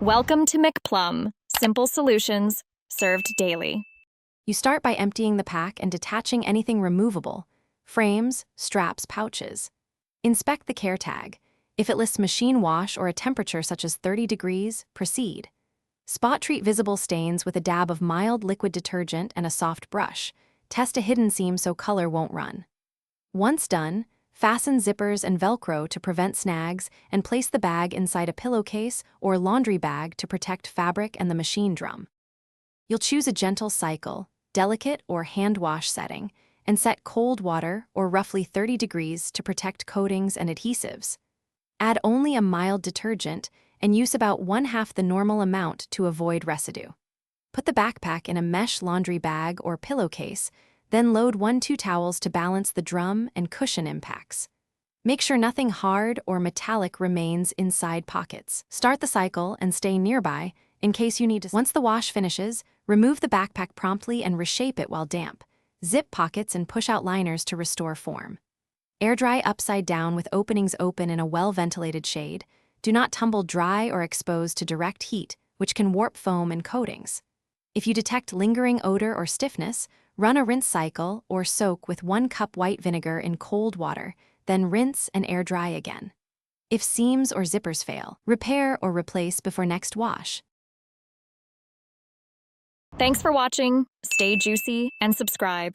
Welcome to McPlum, simple solutions served daily. You start by emptying the pack and detaching anything removable: frames, straps, pouches. Inspect the care tag. If it lists machine wash or a temperature such as 30 degrees, proceed. Spot treat visible stains with a dab of mild liquid detergent and a soft brush. Test a hidden seam so color won't run. Once done, fasten zippers and Velcro to prevent snags and place the bag inside a pillowcase or laundry bag to protect fabric and the machine drum. You'll choose a gentle cycle, delicate or hand wash setting, and set cold water or roughly 30 degrees to protect coatings and adhesives. Add only a mild detergent and use about 1/2 the normal amount to avoid residue. Put the backpack in a mesh laundry bag or pillowcase, then load 1-2 towels to balance the drum and cushion impacts. Make sure nothing hard or metallic remains inside pockets. Start the cycle and stay nearby in case you need to. Once the wash finishes, remove the backpack promptly and reshape it while damp. Zip pockets and push out liners to restore form. Air dry upside down with openings open in a well-ventilated shade. Do not tumble dry or expose to direct heat, which can warp foam and coatings. If you detect lingering odor or stiffness, run a rinse cycle or soak with 1 cup white vinegar in cold water, then rinse and air dry again. If seams or zippers fail, repair or replace before next wash. Thanks for watching. Stay juicy and subscribe.